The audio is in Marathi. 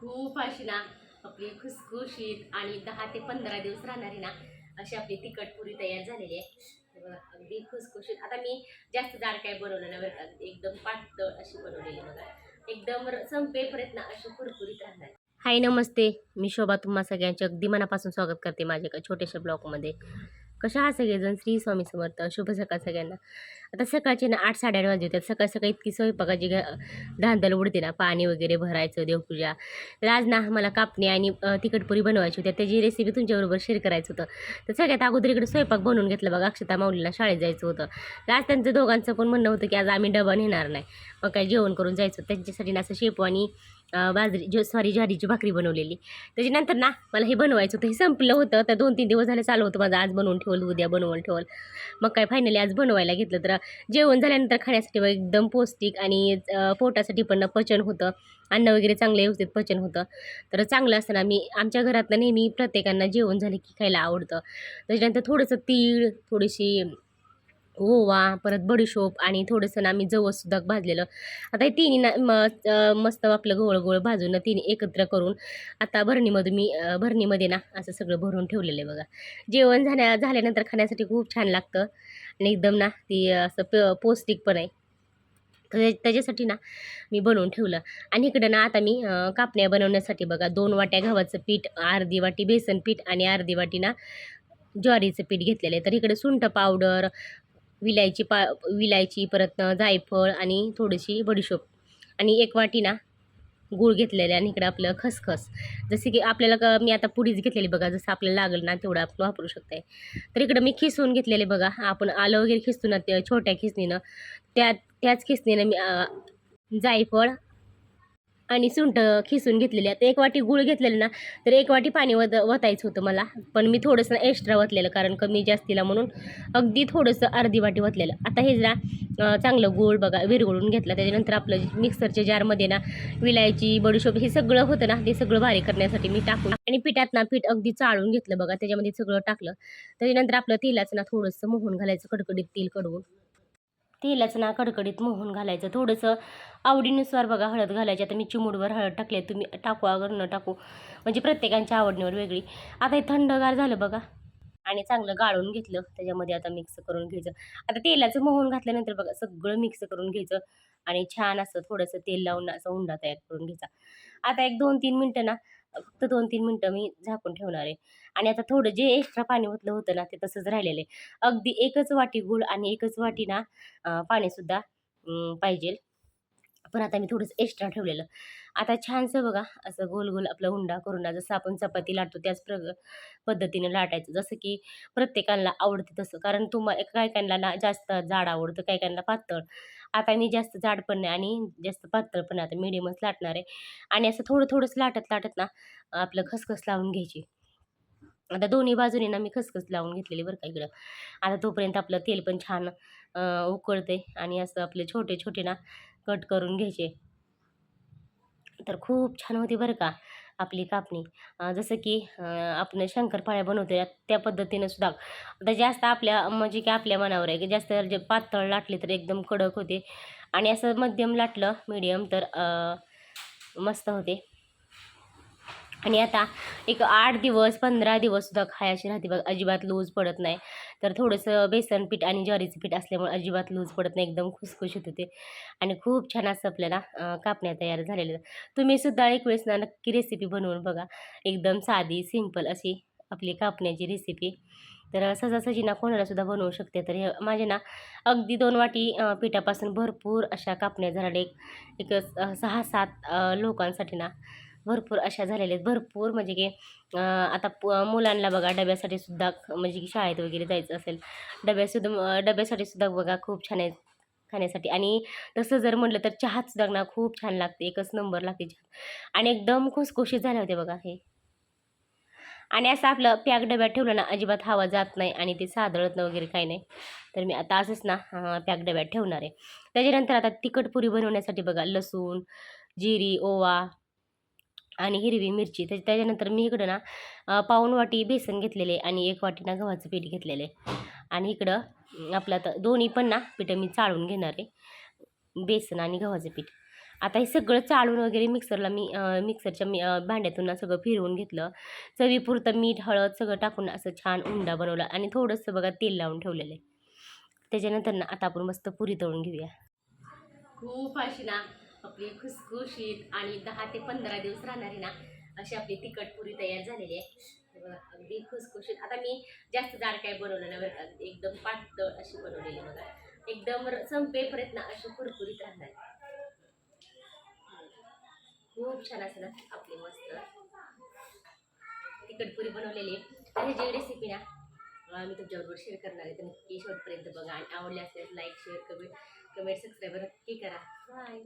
खूप अशी ना आपली खुसखुशीत आणि 10 ते 15 दिवस राहणारी ना अशी आपली तिखट पुरी तयार झालेली आहे. हे बघा अगदी खुसखुशीत. आता मी जास्त जाड काय बनवलं ना बरं का, एकदम पातळ अशी बनवलेली बघा. एकदम संपेपर्यंत ना अशी कुरकुरीत राहणार. हाय नमस्ते, मी शोभा तुम्हा सगळ्यांचे अगदी मनापासून स्वागत करते माझ्या एका छोट्याशा ब्लॉगमध्ये. कशा आहात सगळेजण? श्री स्वामी समर्थ. शुभ सकाळ सगळ्यांना. आता सकाळचे ना 8 साडे 8 वाजले होते. सकाळ सकाळी इतकी स्वयंपाकाची धांदल उडते ना, पाणी वगैरे भरायचं, देवपूजा. तर आज ना मला कापणी आणि तिखटपुरी बनवायची होती. त्याची रेसिपी तुमच्याबरोबर शेअर करायचं होतं. तर सगळ्यात अगोदर इकडे स्वयंपाक बनवून घेतला बघा. अक्षता माऊलीला शाळेत जायचं होतं. तर आज त्यांचं दोघांचं पण म्हणणं होतं की आज आम्ही डबा नेणार नाही, मग काय जेवण करून जायचं. त्यांच्यासाठी ना असं शेपू आणि ज्वारीची भाकरी बनवलेली. त्याच्यानंतर ना मला हे बनवायचं होतं. हे संपलं होतं, तर 2-3 दिवस झाले चालू होतं माझं, आज बनवून ठेवलं, उद्या बनवून ठेवलं. मग काय फायनली आज बनवायला घेतलं. तर जेवण झाल्यानंतर खाण्यासाठी एकदम पौष्टिक आणि पोटासाठी पण पचन होतं, अन्न वगैरे चांगलं व्यवस्थित पचन होतं. तर चांगलं असतं ना. मी आमच्या घरातनं नेहमी प्रत्येकांना जेवण झाले की खायला आवडतं. त्याच्यानंतर थोडंसं तीळ, थोडीशी ओवा, परत बडीशोप आणि थोडंसं ना मी जवससुद्धा भाजलेलं. आता हे तिन्ही ना मस्त आपलं गोळ गोळ भाजून तिन्ही एकत्र करून आता भरणीमध्ये ना असं सगळं भरून ठेवलेलं आहे बघा. जेवण झाल्यानंतर खाण्यासाठी खूप छान लागतं आणि एकदम ना ती असं पौष्टिक पण आहे. तर त्याच्यासाठी ना मी बनवून ठेवलं. आणि इकडं ना आता मी कापण्या बनवण्यासाठी बघा 2 वाट्या गव्हाचं पीठ, अर्धी वाटी बेसन पीठ आणि अर्धी वाटी ना ज्वारीचं पीठ घेतलेलं आहे. तर इकडे सुंठ पावडर, विलायची, परत जायफळ आणि थोडीशी बडीशोप आणि 1 वाटी ना गूळ घेतलेलं आहे. आणि इकडं आपलं खसखस, जसे की आपल्याला मी आता पुडीच घेतलेली बघा, जसं आपल्याला लागेल ना तेवढं आपण वापरू शकताय. तर इकडं मी खिसून घेतलेले बघा. आपण आलं वगैरे खिसतो ना ते छोट्या खिसणीनं, त्याच खिसणीनं मी जायफळ आणि सुंठ खिसून घेतलेली. आता 1 वाटी गूळ घेतलेलं ना, तर 1 वाटी पाणी वतायचं होतं मला, पण मी थोडंसं एक्स्ट्रा वतलेलं कारण कमी जास्तीला म्हणून अगदी थोडंसं अर्धी वाटी वतलेलं. आता हे जरा चांगलं गूळ बघा विरघळून घेतलं. त्याच्यानंतर आपलं मिक्सरच्या जारमध्ये ना विलायची, बडीशोप हे सगळं होतं ना, ते सगळं बारीक करण्यासाठी मी टाकून आणि पिठात ना पीठ अगदी चाळून घेतलं बघा. त्याच्यामध्ये सगळं टाकलं. त्याच्यानंतर आपलं तेलाचं ना थोडंसं मोहन घालायचं, कडकडीत तेल कडवून. तेलाचं ना कडकडीत मोहन घालायचं. थोडंसं आवडीनुसार बघा हळद घालायची. आता मी चिमूटभर हळद टाकली, तुम्ही टाकू अगर न टाकू, म्हणजे प्रत्येकांच्या आवडीवर वेगळी. आता हे थंडगार झालं बघा आणि चांगलं गाळून घेतलं. त्याच्यामध्ये आता मिक्स करून घ्यायचं. आता तेलाचं मोहन घातल्यानंतर बघा सगळं मिक्स करून घ्यायचं आणि छान असं थोडंसं तेल लावून असा उंडा तयार करून घ्यायचा. आता एक 2-3 मिनटं ना, फक्त 2-3 मिनटं मी झाकून ठेवणार आहे. आणि आता थोडं जे एक्स्ट्रा पाणी ओतलं होतं ना, ते तसंच राहिलेलं आहे. अगदी 1च वाटी गूळ आणि 1च वाटी ना पाणीसुद्धा पाहिजे. पण आता मी थोडंसं एक्स्ट्रा ठेवलेलं. आता छानसं बघा असं गोल-गोल आपला उंडा करून ना, जसं आपण चपाती लाटतो त्याच पद्धतीने लाटायचं. जसं की प्रत्येकाला आवडतं तसं. कारण काही-काहींना ना जास्त जाड आवडतं, काही-काहींना पातळ. आता मी जास्त जाड पण नाही आणि जास्त पातळ पण नाही. आता मीडियमच लाटणार आहे. आणि असं थोडं-थोडंच लाटत-लाटत ना आपलं खसखस लावून घ्यायची. आता दोन्ही बाजूने ना मी खसखस लावून घेतलेली बरं का इकडं. आता तोपर्यंत आपलं तेल पण छान उकळते आणि असं आपले छोटे-छोटे ना कट करून घ्यायचे. तर खूप छान होती बरं का आपली कापणी. जसं की आपण शंकरपाळ्या बनवतो त्या पद्धतीनं सुद्धा. आता जास्त आपल्या म्हणजे की आपल्या मनावर आहे की जास्त जे पातळ लाटले तर एकदम कडक होते आणि असं मध्यम लाटलं मीडियम तर मस्त होते. आणि आता एक 8 दिवस 15 दिवससुद्धा खायची राहते बघा, अजिबात लूज पडत नाही. तर थोडंसं बेसन पीठ आणि ज्वारीचं पीठ असल्यामुळे अजिबात लूज पडत नाही, एकदम खुसखुशीत होते आणि खूप छान असं आपल्याला कापण्या तयार झालेल्या. तुम्हीसुद्धा एक वेळेस ना नक्की रेसिपी बनवून बघा. एकदम साधी सिंपल अशी आपली कापण्याची रेसिपी. तर सहजासहजी ना कोणालासुद्धा बनवू शकते. तर हे माझे ना अगदी 2 वाटी पिठापासून भरपूर अशा कापण्या झाल्या. एक 6-7 लोकांसाठी ना भरपूर अशा झालेल्या आहेत. भरपूर म्हणजे की आता मुलांना बघा डब्यासाठी सुद्धा म्हणजे की शाळेत वगैरे जायचं असेल, डब्यासाठी सुद्धा बघा खूप छान आहे खाण्यासाठी. आणि तसं जर म्हटलं तर चहात सुद्धा ना खूप छान लागते, एकच नंबर लागते चहा. आणि एकदम खुसखुशीत झाले होते बघा हे. आणि असं आपलं पॅक डब्यात ठेवलं ना अजिबात हवा जात नाही आणि ते सादळत वगैरे काही नाही. तर मी आता असंच ना पॅक डब्यात ठेवणार आहे. त्याच्यानंतर आता तिखट पुरी बनवण्यासाठी बघा लसूण, जिरी, ओवा आणि हिरवी मिरची. त्याच्यानंतर मी इकडं ना पाऊण वाटी बेसन घेतलेले आणि 1 वाटी ना गव्हाचं पीठ घेतलेलं आहे. आणि इकडं आपलं आता दोन्ही पण ना पीठं मी चाळून घेणार आहे, बेसन आणि गव्हाचं पीठ. आता हे सगळं चाळून वगैरे मिक्सरला मिक्सरच्या भांड्यातून ना सगळं फिरवून घेतलं. चवीपुरतं मीठ, हळद सगळं टाकून असं छान उंडा बनवला आणि थोडंसं बघा तेल लावून ठेवलेलं आहे. त्याच्यानंतर ना आता आपण मस्त पुरी तळून घेऊया. खूप अशी ना आपली खुसखुशीत आणि 10 ते 15 दिवस राहणारी ना अशी आपली तिखट पुरी तयार झालेली आहे. हे बघा अगदी खुसखुशीत. आता मी जास्त जाड काय बनवलं नाही बरं का, एकदम पातळ अशी बनवलेली आहे बघा. एकदम संपेपर्यंत ना अशी कुरकुरीत राहणार. खूप छान असं ना आपली मस्त तिखट पुरी बनवलेली आहे. तर ह्याची रेसिपी ना मी तुमच्याबरोबर शेअर करणार आहे. तर नक्की शेवटपर्यंत बघा आणि आवडले असल्यास लाईक, शेअर, कमेंट सबस्क्राईब नक्की करा. बाय.